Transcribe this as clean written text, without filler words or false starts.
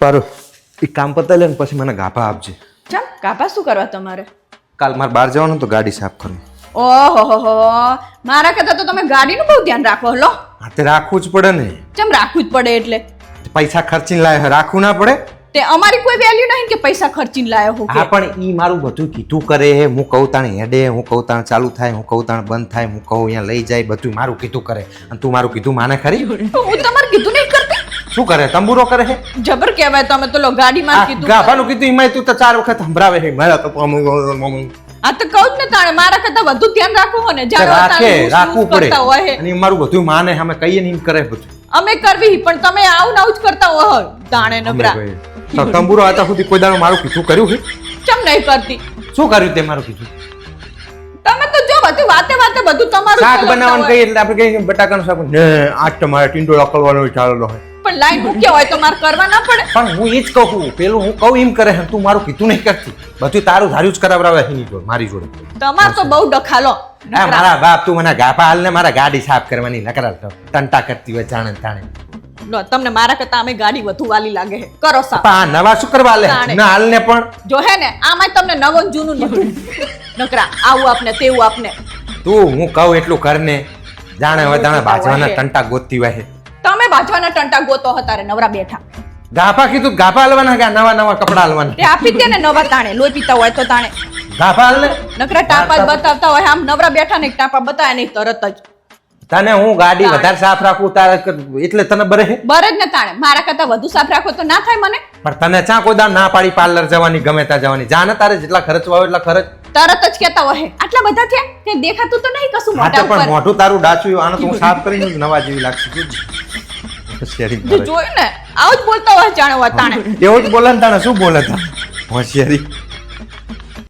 પર એક કામ પતાવી લે ને પછી મને ગાભા આપજે. ચમ કાપા શું કરવા તમારે? કાલ મારે બહાર જવાનું તો ગાડી સાફ કરવી. ઓહો મારા કરતા તો તમે ગાડીનું બહુ ધ્યાન રાખો લો. હા તે રાખવું જ પડે ને. ચમ રાખવું જ પડે એટલે પૈસા ખર્ચીને લાવે રાખવું ના પડે? તે અમારી કોઈ વેલ્યુ નહીં કે પૈસા ખર્ચીને લાયો હું હા પણ ઈ મારું બધું કીધું કરે હે. હું કહું તાણે હેડે, હું કહું તાણે ચાલુ થાય, હું કહું તાણે બંધ થાય, હું કહું અહીંયા લઈ જાય, બધું મારું કીધું કરે. અને તું મારું કીધું માને ખરી? તો હું તમારે કીધું નહીં કરતી. શું કરે? તંબુરો કરે હે? જબર કહેવાય તમે તો લો ગાડીમાં કીધું. ગાભાનું કીધું એમાં તું તો 4 વખત સંભળાવે હે. મારા તો આ તો કહું જ ને તાણે મારા કરતા વધુ ધ્યાન રાખો હો ને રાખવું પડે. અને મારું બધું માને અમે કહીએ ને એમ કરે બધું. અમે કરવી પણ તમે આવું ના જ કરતા હોય તાણે નબરા. તો તંબુરો આતા સુધી કોઈ દાડો મારું કીધું કર્યું હે? ચમ નહીં કરતી. શું કર્યું તે મારું કીધું? તમે તો જો બધું વાતે બધું તમારું શાક બનાવવાનું કહીએ એટલે આપણે કહીએ બટાકાનું શાક ને આજ તમારે ટીંડો લકડવાનો ચાલેલો હોય. પણ લાઈન મૂક્યા હોય તો મારે કરવા ના પડે. પણ હું ઈ જ કહું પેલું હું કહું એમ કરે તું મારું કીધું નહીં કરતી. બધું તારું ધાર્યું જ કરાવરાવે એની જોડે મારી જોડે. તમાર તો બહુ ડખાલો. હા મારા બાપ તું મને ગાભા હાલ ને મારા ગાડી સાફ કરવાની નકરા ટંટા કરતી હોય જાણે તાણે. લો તમને મારા કરતા અમે ગાડી વધુ વાલી લાગે છે. કરો સાફ. પા નવા શું કરવા લે ના હાલ ને પણ જો હે ને આમાં તમને નવો ને જૂનું બધું નકરા આવું આપને તેવું આપને. તું હું કહું એટલું કર ને જાણે હવે તાણે બાજવાના ટંટા ગોતતી હોય. તમે બાજવાના ટંટા ગોતો હતા રે નવરા બેઠા. ગાભા કીધું ગાભા હાલવાના કે નવા કપડા હાલવાના? તે આપી દે ને નવા તાણે લોહી પીતા હોય તો તાણે ગાભા હાલ ને નકરા ટાપા બતાવતા હોય આમ નવરા બેઠા ને ટાપા બતાવે નહીં તરત જ. તને હું ગાડી વધારે સાફ રાખું તારે એટલે તને બરે હે? બરે જ ને તાણે મારા કરતા વધુ સાફ રાખો તો ના થાય મને. પણ તને ચા કોઈ દાડ ના પાડી પાર્લર જવાની ગમે ત્યાં જવાની જાને તારે જેટલા ખર્ચવા હોય એટલા ખર્ચ તરત જ કેતા હોય આટલા બધા થયા કે દેખાતું તો નહીં કશું હા તો મોઢા પણ ઉપર. મોઢું તારું ડાચું આને તો હું સાફ કરીને જ નવા જેવી લાગશે. જો જોયું ને આવું જ બોલતા હોય જાણે હોય તાણે. એવું જ બોલે ને તાણે શું બોલે તા હોશિયારી.